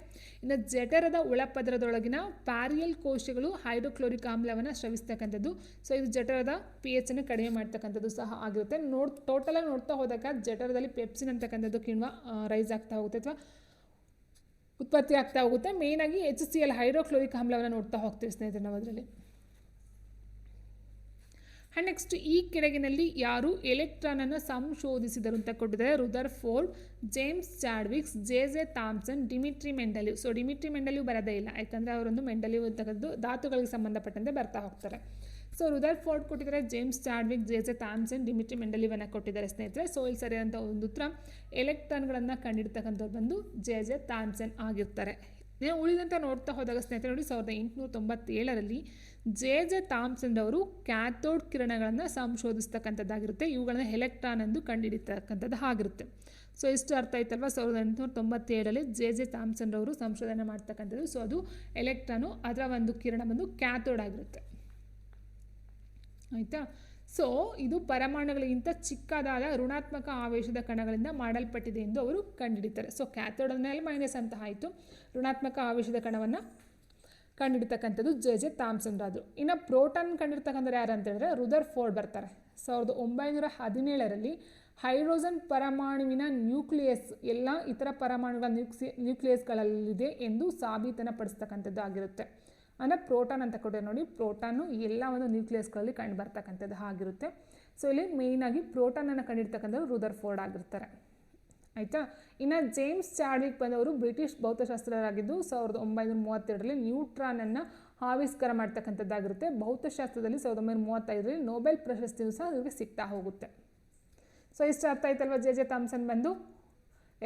ಇನ್ನು ಜಠರದ ಒಳಪದರದೊಳಗಿನ ಪ್ಯಾರಿಯಲ್ ಕೋಶಗಳು ಹೈಡ್ರೋಕ್ಲೋರಿಕ್ ಆಮ್ಲವನ್ನು ಸ್ರವಿಸ್ತಕ್ಕಂಥದ್ದು. ಸೊ ಇದು ಜಠರದ pH ಅನ್ನು ಕಡಿಮೆ ಮಾಡ್ತಕ್ಕಂಥದ್ದು ಸಹ ಆಗಿರುತ್ತೆ. ಟೋಟಲಾಗಿ ನೋಡ್ತಾ ಹೋದಾಗ ಜಠರದಲ್ಲಿ ಪೆಪ್ಸಿನ್ ಅಂತಕ್ಕಂಥದ್ದು ಕಿಣ್ವ ರೈಸ್ ಆಗ್ತಾ ಹೋಗುತ್ತೆ ಅಥವಾ ಉತ್ಪತ್ತಿ ಆಗ್ತಾ ಹೋಗುತ್ತೆ. ಮೇಯ್ನಾಗಿ HCl ಹೈಡ್ರೋಕ್ಲೋರಿಕ್ ಆಮ್ಲವನ್ನು ನೋಡ್ತಾ ಹೋಗ್ತೀವಿ ಸ್ನೇಹಿತರೆ ನಾವು ಅದರಲ್ಲಿ. ಆ್ಯಂಡ್ ನೆಕ್ಸ್ಟ್, ಈ ಕೆಳಗಿನಲ್ಲಿ ಯಾರು ಎಲೆಕ್ಟ್ರಾನನ್ನು ಸಂಶೋಧಿಸಿದರು ಅಂತ ಕೊಟ್ಟಿದ್ದಾರೆ. Rutherford, James Chadwicks, J Thomson, Dmitri Mendeleev. So Dmitri Mendeleev ಬರೋದೇ ಇಲ್ಲ, ಯಾಕಂದರೆ ಅವರೊಂದು ಮೆಂಡಲಿವ್ ಅಂತಕ್ಕಂಥದ್ದು ಧಾತುಗಳಿಗೆ ಸಂಬಂಧಪಟ್ಟಂತೆ ಬರ್ತಾ ಹೋಗ್ತಾರೆ. ಸೊ ರುದರ್ಫೋರ್ಡ್ ಕೊಟ್ಟಿದ್ದಾರೆ, James Chadwick, J Thomson, Dmitri ಮೆಂಡಲಿವನ್ನು ಕೊಟ್ಟಿದ್ದಾರೆ ಸ್ನೇಹಿತರೆ. ಸೊ ಇಲ್ಲಿ ಸರಿಯಾದಂಥ ಒಂದು ಉತ್ತರ ಎಲೆಕ್ಟ್ರಾನ್ಗಳನ್ನು ಕಂಡಿಡ್ತಕ್ಕಂಥವ್ರು ಬಂದು ಜೆ ಥಾಮ್ಸನ್ ಆಗಿರ್ತಾರೆ. ನೀವು ಉಳಿದಂತ ನೋಡ್ತಾ ಹೋದಾಗ ಸ್ನೇಹಿತರೆ ನೋಡಿ, 1897ರಲ್ಲಿ ಜೆ ಥಾಮ್ಸನ್ ಅವರು ಕ್ಯಾಥೋಡ್ ಕಿರಣಗಳನ್ನು ಸಂಶೋಧಿಸ್ತಕ್ಕಂಥದ್ದಾಗಿರುತ್ತೆ. ಇವುಗಳನ್ನು ಎಲೆಕ್ಟ್ರಾನ್ ಎಂದು ಕಂಡುಹಿಡಿತಕ್ಕಂಥದ್ದು ಆಗಿರುತ್ತೆ. ಸೊ ಇಷ್ಟು ಅರ್ಥ ಆಯ್ತಲ್ವ. 1897ರಲ್ಲಿ ಜೆ ಥಾಮ್ಸನ್ ಅವರು ಸಂಶೋಧನೆ ಮಾಡ್ತಕ್ಕಂಥದ್ದು. ಸೊ ಅದು ಎಲೆಕ್ಟ್ರಾನು, ಅದರ ಒಂದು ಕಿರಣ ಬಂದು ಕ್ಯಾಥೋಡ್ ಆಗಿರುತ್ತೆ. ಆಯಿತಾ. ಸೊ ಇದು ಪರಮಾಣುಗಳಿಗಿಂತ ಚಿಕ್ಕದಾದ ಋಣಾತ್ಮಕ ಆವೇಶದ ಕಣಗಳಿಂದ ಮಾಡಲ್ಪಟ್ಟಿದೆ ಎಂದು ಅವರು ಕಂಡುಹಿಡಿತಾರೆ. ಸೊ ಕ್ಯಾಥೋಡ್ ಮೇಲೆ ಮೈನಸ್ ಅಂತ ಆಯಿತು, ಋಣಾತ್ಮಕ ಆವೇಶದ ಕಣವನ್ನು ಕಂಡುಹಿಡಿತಕ್ಕಂಥದ್ದು ಜೆ ಥಾಮ್ಸನ್ ರಾದರು. ಇನ್ನು ಪ್ರೋಟಾನ್ ಕಂಡಿರ್ತಕ್ಕಂಥದ್ದು ಯಾರು ಅಂತ ಹೇಳಿದ್ರೆ ರುದರ್ಫೋರ್ಡ್ ಬರ್ತಾರೆ. 1917ರಲ್ಲಿ ಹೈಡ್ರೋಜನ್ ಪರಮಾಣುವಿನ ನ್ಯೂಕ್ಲಿಯಸ್ ಎಲ್ಲ ಇತರ ಪರಮಾಣುಗಳ ನ್ಯೂಕ್ಲಿಯಸ್ಗಳಲ್ಲಿದೆ ಎಂದು ಸಾಬೀತನ್ನು ಪಡಿಸ್ತಕ್ಕಂಥದ್ದು ಆಗಿರುತ್ತೆ. ಅಂದರೆ ಪ್ರೋಟಾನ್ ಅಂತ ಕೊಟ್ಟರೆ ನೋಡಿ, ಪ್ರೋಟಾನು ಎಲ್ಲ ಒಂದು ನ್ಯೂಕ್ಲಿಯಸ್ಗಳಲ್ಲಿ ಕಂಡು ಬರ್ತಕ್ಕಂಥದ್ದು ಆಗಿರುತ್ತೆ. ಸೊ ಇಲ್ಲಿ ಮೇಯ್ನಾಗಿ ಪ್ರೋಟಾನನ್ನು ಕಂಡಿಡ್ತಕ್ಕಂಥವ್ರು ರುದರ್ಫೋರ್ಡ್ ಆಗಿರ್ತಾರೆ. ಆಯಿತಾ. ಇನ್ನು ಜೇಮ್ಸ್ ಚಾಡ್ವಿಕ್ ಬಂದವರು ಬ್ರಿಟಿಷ್ ಭೌತಶಾಸ್ತ್ರರಾಗಿದ್ದು 1932ರಲ್ಲಿ ನ್ಯೂಟ್ರಾನನ್ನು ಆವಿಷ್ಕಾರ ಮಾಡ್ತಕ್ಕಂಥದ್ದಾಗಿರುತ್ತೆ. ಭೌತಶಾಸ್ತ್ರದಲ್ಲಿ 1935ರಲ್ಲಿ ನೊಬೆಲ್ ಪ್ರಶಸ್ತಿಯು ಸಹ ಇವರಿಗೆ ಸಿಗ್ತಾ ಹೋಗುತ್ತೆ. ಸೊ ಇಷ್ಟು ಅರ್ಥ ಆಯ್ತಲ್ವ. ಜೆ ಥಾಮ್ಸನ್ ಬಂದು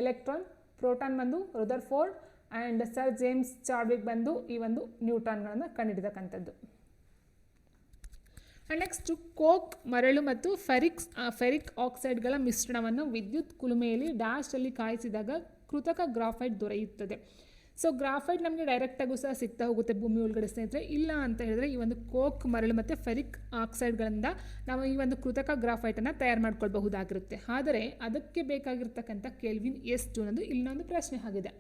ಎಲೆಕ್ಟ್ರಾನ್, ಪ್ರೋಟಾನ್ ಬಂದು Rutherford and sir James Chadwick ಬಂದು ಈ ಒಂದು ನ್ಯೂಟ್ರಾನ್ಗಳನ್ನು ಕಂಡುಹಿಡಿತಕ್ಕಂಥದ್ದು. ಆ್ಯಂಡ್ ನೆಕ್ಸ್ಟು ಕೋಕ್, ಮರಳು ಮತ್ತು ಫೆರಿಕ್ ಆಕ್ಸೈಡ್ಗಳ ಮಿಶ್ರಣವನ್ನು ವಿದ್ಯುತ್ ಕುಲುಮೆಯಲ್ಲಿ ಡ್ಯಾಶಲ್ಲಿ ಕಾಯಿಸಿದಾಗ ಕೃತಕ ಗ್ರಾಫೈಟ್ ದೊರೆಯುತ್ತದೆ. ಸೊ ಗ್ರಾಫೈಟ್ ನಮಗೆ ಡೈರೆಕ್ಟಾಗೂ ಸಹ ಸಿಗ್ತಾ ಹೋಗುತ್ತೆ ಭೂಮಿ ಒಳಗಡೆ ಸ್ನೇಹಿತರೆ. ಇಲ್ಲ ಅಂತ ಹೇಳಿದ್ರೆ ಈ ಒಂದು ಕೋಕ್, ಮರಳು ಮತ್ತು ಫೆರಿಕ್ ಆಕ್ಸೈಡ್ಗಳಿಂದ ನಾವು ಈ ಒಂದು ಕೃತಕ ಗ್ರಾಫೈಟನ್ನು ತಯಾರು ಮಾಡ್ಕೊಳ್ಬಹುದಾಗಿರುತ್ತೆ. ಆದರೆ ಅದಕ್ಕೆ ಬೇಕಾಗಿರ್ತಕ್ಕಂಥ ಕೆಲ್ವಿನ್ ಎಷ್ಟು ಅನ್ನೋದು ಇಲ್ಲೊಂದು ಪ್ರಶ್ನೆ ಆಗಿದೆ.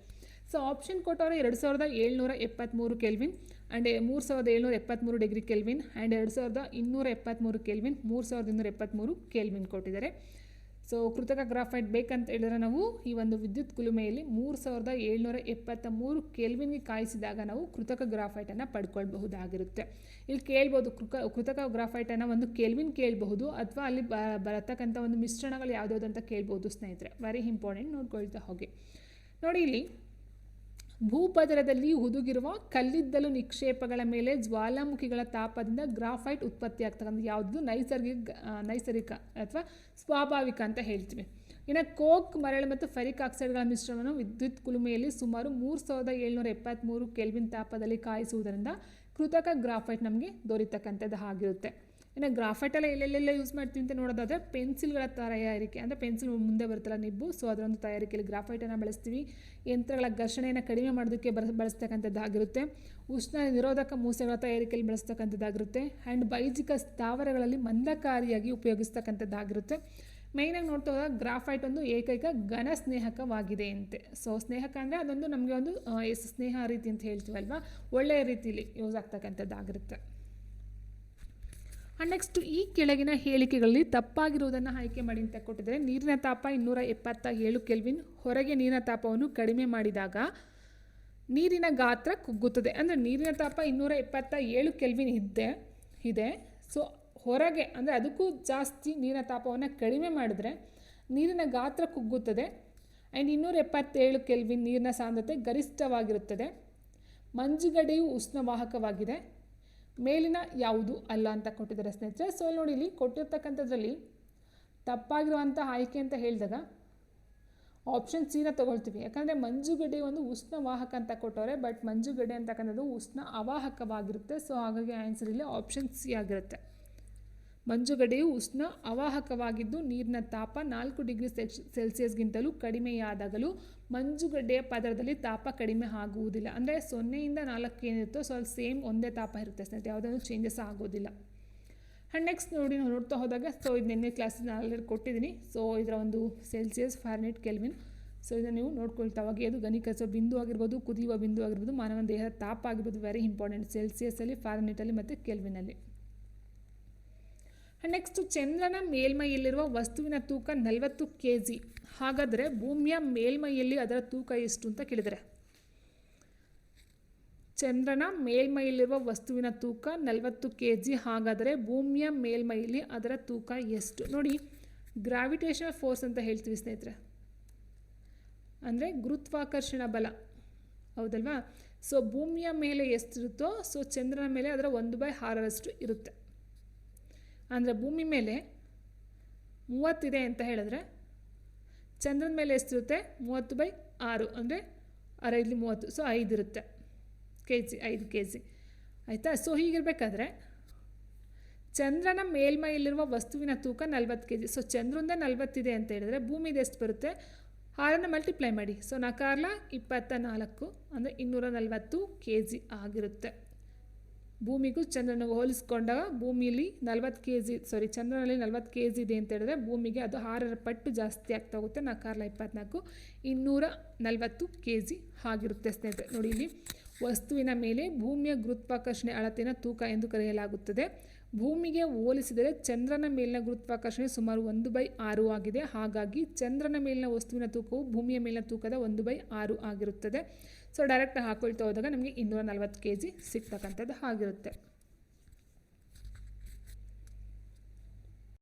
ಸೊ ಆಪ್ಷನ್ ಕೊಟ್ಟವರು 2773 kelvin and 3773 degree kelvin and 2273 kelvin, 3273 kelvin ಕೊಟ್ಟಿದ್ದಾರೆ. ಸೊ ಕೃತಕ ಗ್ರಾಫೈಟ್ ಬೇಕಂತ ಹೇಳಿದ್ರೆ ನಾವು ಈ ಒಂದು ವಿದ್ಯುತ್ ಕುಲುಮೆಯಲ್ಲಿ 3773 ಕೆಲ್ವಿನ್ಗೆ ಕಾಯಿಸಿದಾಗ ನಾವು ಕೃತಕ ಗ್ರಾಫೈಟನ್ನು ಪಡ್ಕೊಳ್ಬಹುದಾಗಿರುತ್ತೆ. ಇಲ್ಲಿ ಕೇಳ್ಬೋದು ಕೃತಕ ಗ್ರಾಫೈಟನ್ನು ಒಂದು ಕೆಲ್ವಿನ್ ಕೇಳಬಹುದು ಅಥವಾ ಅಲ್ಲಿ ಬರತಕ್ಕಂಥ ಒಂದು ಮಿಶ್ರಣಗಳು ಯಾವುದ್ಯಾವುದು ಅಂತ ಕೇಳ್ಬೋದು ಸ್ನೇಹಿತರೆ. ವೆರಿ ಇಂಪಾರ್ಟೆಂಟ್, ನೋಡ್ಕೊಳ್ತಾ ಹೋಗಿ. ನೋಡಿ, ಇಲ್ಲಿ ಭೂಪದರದಲ್ಲಿ ಹುದುಗಿರುವ ಕಲ್ಲಿದ್ದಲು ನಿಕ್ಷೇಪಗಳ ಮೇಲೆ ಜ್ವಾಲಾಮುಖಿಗಳ ತಾಪದಿಂದ ಗ್ರಾಫೈಟ್ ಉತ್ಪತ್ತಿ ಆಗ್ತಕ್ಕಂಥ ಯಾವುದು ನೈಸರ್ಗಿಕ ಅಥವಾ ಸ್ವಾಭಾವಿಕ ಅಂತ ಹೇಳ್ತೀವಿ. ಇನ್ನು ಕೋಕ್, ಮರಳು ಮತ್ತು ಫೆರಿಕ್ ಆಕ್ಸೈಡ್ಗಳ ಮಿಶ್ರಣವನ್ನು ವಿದ್ಯುತ್ ಕುಲುಮೆಯಲ್ಲಿ ಸುಮಾರು 3773 ಕೆಲ್ವಿನ್ ತಾಪದಲ್ಲಿ ಕಾಯಿಸುವುದರಿಂದ ಕೃತಕ ಗ್ರಾಫೈಟ್ ನಮಗೆ ದೊರೀತಕ್ಕಂಥದ್ದು ಆಗಿರುತ್ತೆ. ಇನ್ನು ಗ್ರಾಫೈಟೆಲ್ಲ ಎಲ್ಲೆಲ್ಲ ಯೂಸ್ ಮಾಡ್ತೀವಿ ಅಂತ ನೋಡೋದಾದರೆ ಪೆನ್ಸಿಲ್ಗಳ ತಯಾರಿಕೆ, ಅಂದರೆ ಪೆನ್ಸಿಲ್ ಮುಂದೆ ಬರುತ್ತಲ್ಲ ನಿಬ್ಬು, ಸೊ ಅದರೊಂದು ತಯಾರಿಕೆಯಲ್ಲಿ ಗ್ರಾಫೈಟನ್ನು ಬಳಸ್ತೀವಿ. ಯಂತ್ರಗಳ ಘರ್ಷಣೆಯನ್ನು ಕಡಿಮೆ ಮಾಡೋದಕ್ಕೆ ಬಳಸ್ತಕ್ಕಂಥದ್ದಾಗಿರುತ್ತೆ. ಉಷ್ಣ ನಿರೋಧಕ ಮೂಸೆಗಳ ತಯಾರಿಕೆಯಲ್ಲಿ ಬಳಸ್ತಕ್ಕಂಥದ್ದಾಗಿರುತ್ತೆ. ಆ್ಯಂಡ್ ಬೈಜಿಕ ಸ್ಥಾವರಗಳಲ್ಲಿ ಮಂದಕಾರಿಯಾಗಿ ಉಪಯೋಗಿಸ್ತಕ್ಕಂಥದ್ದಾಗಿರುತ್ತೆ. ಮೇಯ್ನಾಗಿ ನೋಡ್ತಾ ಹೋದಾಗ ಗ್ರಾಫೈಟ್ ಒಂದು ಏಕೈಕ ಘನ ಸ್ನೇಹಕವಾಗಿದೆ ಅಂತೆ. ಸೊ ಸ್ನೇಹಕ ಅಂದರೆ ಅದೊಂದು ನಮಗೆ ಒಂದು ಸ್ನೇಹ ರೀತಿ ಅಂತ ಹೇಳ್ತೀವಲ್ವ, ಒಳ್ಳೆಯ ರೀತಿಯಲ್ಲಿ ಯೂಸ್ ಆಗ್ತಕ್ಕಂಥದ್ದಾಗಿರುತ್ತೆ. ನೆಕ್ಸ್ಟ್ ಈ ಕೆಳಗಿನ ಹೇಳಿಕೆಗಳಲ್ಲಿ ತಪ್ಪಾಗಿರುವುದನ್ನು ಆಯ್ಕೆ ಮಾಡಿ ಅಂತ ಕೊಟ್ಟಿದ್ದಾರೆ. ನೀರಿನ ತಾಪ 277 ಕೆಲ್ವಿನ್, ಹೊರಗೆ ನೀರಿನ ತಾಪವನ್ನು ಕಡಿಮೆ ಮಾಡಿದಾಗ ನೀರಿನ ಗಾತ್ರ ಕುಗ್ಗುತ್ತದೆ. ಅಂದರೆ ನೀರಿನ ತಾಪ 277 ಕೆಲ್ವಿನ್ ಇದೆ. ಸೊ ಹೊರಗೆ ಅಂದರೆ ಅದಕ್ಕೂ ಜಾಸ್ತಿ ನೀರಿನ ತಾಪವನ್ನು ಕಡಿಮೆ ಮಾಡಿದ್ರೆ ನೀರಿನ ಗಾತ್ರ ಕುಗ್ಗುತ್ತದೆ. ಆ್ಯಂಡ್ 277 ಕೆಲ್ವಿನ್ ನೀರಿನ ಸಾಂದ್ರತೆ ಗರಿಷ್ಠವಾಗಿರುತ್ತದೆ. ಮಂಜುಗಡ್ಡೆಯು ಉಷ್ಣವಾಹಕವಾಗಿದೆ. ಮೇಲಿನ ಯಾವುದು ಅಲ್ಲ ಅಂತ ಕೊಟ್ಟಿದ್ದಾರೆ ಸ್ನೇಹಿತರೆ. ಸೊ ನೋಡಿ, ಇಲ್ಲಿ ಕೊಟ್ಟಿರ್ತಕ್ಕಂಥದ್ರಲ್ಲಿ ತಪ್ಪಾಗಿರುವಂಥ ಆಯ್ಕೆ ಅಂತ ಹೇಳಿದಾಗ ಆಪ್ಷನ್ ಸಿನ ತೊಗೊಳ್ತೀವಿ. ಯಾಕಂದರೆ ಮಂಜುಗಡ್ಡೆ ಒಂದು ಉಷ್ಣವಾಹಕ ಅಂತ ಕೊಟ್ಟವ್ರೆ, ಬಟ್ ಮಂಜುಗಡ್ಡೆ ಅಂತಕ್ಕಂಥದ್ದು ಉಷ್ಣ ಅವಾಹಕವಾಗಿರುತ್ತೆ. ಸೊ ಹಾಗಾಗಿ ಆನ್ಸರ್ ಇಲ್ಲಿ ಆಪ್ಷನ್ ಸಿ ಆಗಿರುತ್ತೆ. ಮಂಜುಗಡ್ಡೆಯು ಉಷ್ಣ ಅವಾಹಕವಾಗಿದ್ದು ನೀರಿನ ತಾಪ 4 ಡಿಗ್ರಿ ಸೆಲ್ಸಿಯಸ್ಗಿಂತಲೂ ಕಡಿಮೆಯಾದಾಗಲೂ ಮಂಜುಗಡ್ಡೆಯ ಪದರದಲ್ಲಿ ತಾಪ ಕಡಿಮೆ ಆಗುವುದಿಲ್ಲ. ಅಂದರೆ 0ಯಿಂದ 4 ಏನಿರುತ್ತೋ ಸೊ ಅಲ್ಲಿ ಸೇಮ್ ಒಂದೇ ತಾಪ ಇರುತ್ತೆ ಸ್ನೇಹಿತರೆ, ಯಾವುದಾದ್ರೂ ಚೇಂಜಸ್ ಆಗೋದಿಲ್ಲ. ಆ್ಯಂಡ್ ನೆಕ್ಸ್ಟ್ ನೋಡ್ತಾ ಹೋದಾಗ, ಸೊ ಇದು ನಿನ್ನೆ ಕ್ಲಾಸಿನ ಆಲ್ರೆಡಿ ಕೊಟ್ಟಿದ್ದೀನಿ. ಸೊ ಇದರ ಒಂದು ಸೆಲ್ಸಿಯಸ್, ಫ್ಯಾರನೈಟ್, ಕೆಲ್ವಿನ್. ಸೊ ಇದನ್ನು ನೀವು ನೋಡ್ಕೊಳ್ತಾ ಹೋಗಿ. ಅದು ಘನೀಕರಿಸುವ ಬಿಂದು ಆಗಿರ್ಬೋದು, ಕುದಿಯುವ ಬಿಂದು ಆಗಿರ್ಬೋದು, ಮಾನವನ ದೇಹದ ತಾಪ ಆಗಿರ್ಬೋದು, ವೆರಿ ಇಂಪಾರ್ಟೆಂಟ್ ಸೆಲ್ಸಿಯಸ್ಸಲ್ಲಿ, ಫ್ಯಾರನೈಟಲ್ಲಿ ಮತ್ತು ಕೆಲ್ವಿನಲ್ಲಿ. ನೆಕ್ಸ್ಟ್ ಚಂದ್ರನ ಮೇಲ್ಮೈಯಲ್ಲಿರುವ ವಸ್ತುವಿನ ತೂಕ 40 kg. ಹಾಗಾದರೆ ಭೂಮಿಯ ಮೇಲ್ಮೈಯಲ್ಲಿ ಅದರ ತೂಕ ಎಷ್ಟು ಅಂತ ಕೇಳಿದರೆ, ಚಂದ್ರನ ಮೇಲ್ಮೈಯಲ್ಲಿರುವ ವಸ್ತುವಿನ ತೂಕ 40 kg. ಹಾಗಾದರೆ ಭೂಮಿಯ ಮೇಲ್ಮೈಯಲ್ಲಿ ಅದರ ತೂಕ ಎಷ್ಟು? ನೋಡಿ, ಗ್ರಾವಿಟೇಷನಲ್ ಫೋರ್ಸ್ ಅಂತ ಹೇಳ್ತೀವಿ ಸ್ನೇಹಿತರೆ, ಅಂದರೆ ಗುರುತ್ವಾಕರ್ಷಣ ಬಲ, ಹೌದಲ್ವಾ? ಸೊ ಭೂಮಿಯ ಮೇಲೆ ಎಷ್ಟಿರುತ್ತೋ ಸೊ ಚಂದ್ರನ ಮೇಲೆ ಅದರ 1/6 ಇರುತ್ತೆ. ಅಂದರೆ ಭೂಮಿ ಮೇಲೆ 30 ಇದೆ ಅಂತ ಹೇಳಿದ್ರೆ ಚಂದ್ರನ ಮೇಲೆ ಎಷ್ಟಿರುತ್ತೆ? 30/6, ಅಂದರೆ 6×30, ಸೊ 5 ಇರುತ್ತೆ kg, 5 kg ಆಯಿತಾ. ಸೊ ಹೀಗಿರಬೇಕಾದ್ರೆ ಚಂದ್ರನ ಮೇಲ್ಮೈಯಲ್ಲಿರುವ ವಸ್ತುವಿನ ತೂಕ 40 kg. ಸೊ ಚಂದ್ರಂದೇ 40 ಇದೆ ಅಂತ ಹೇಳಿದ್ರೆ ಭೂಮಿದು ಎಷ್ಟು ಬರುತ್ತೆ? 6ನ್ನು ಮಲ್ಟಿಪ್ಲೈ ಮಾಡಿ. ಸೊ 4 24, ಅಂದರೆ 240 kg ಆಗಿರುತ್ತೆ. ಭೂಮಿಗೂ ಚಂದ್ರನಿಗೂ ಹೋಲಿಸ್ಕೊಂಡಾಗ ಭೂಮಿಯಲ್ಲಿ ಚಂದ್ರನಲ್ಲಿ 40 kg ಇದೆ ಅಂತ ಹೇಳಿದ್ರೆ ಭೂಮಿಗೆ ಅದು 6 ಪಟ್ಟು ಜಾಸ್ತಿ ಆಗ್ತಾ ಹೋಗುತ್ತೆ. 4 24, 240 kg ಆಗಿರುತ್ತೆ ಸ್ನೇಹಿತರೆ. ನೋಡಿ, ಇಲ್ಲಿ ವಸ್ತುವಿನ ಮೇಲೆ ಭೂಮಿಯ ಗುರುತ್ವಾಕರ್ಷಣೆ ಅಳತೆಯನ್ನು ತೂಕ ಎಂದು ಕರೆಯಲಾಗುತ್ತದೆ. ಭೂಮಿಗೆ ಹೋಲಿಸಿದರೆ ಚಂದ್ರನ ಮೇಲಿನ ಗುರುತ್ವಾಕರ್ಷಣೆ ಸುಮಾರು 1/6 ಆಗಿದೆ. ಹಾಗಾಗಿ ಚಂದ್ರನ ಮೇಲಿನ ವಸ್ತುವಿನ ತೂಕವು ಭೂಮಿಯ ಮೇಲಿನ ತೂಕದ 1/6 ಆಗಿರುತ್ತದೆ. ಸೊ ಡೈರೆಕ್ಟ್ ಹಾಕೊಳ್ತಾ ಹೋದಾಗ ನಮಗೆ 240 kg ಸಿಗ್ತಕ್ಕಂಥದ್ದು ಆಗಿರುತ್ತೆ.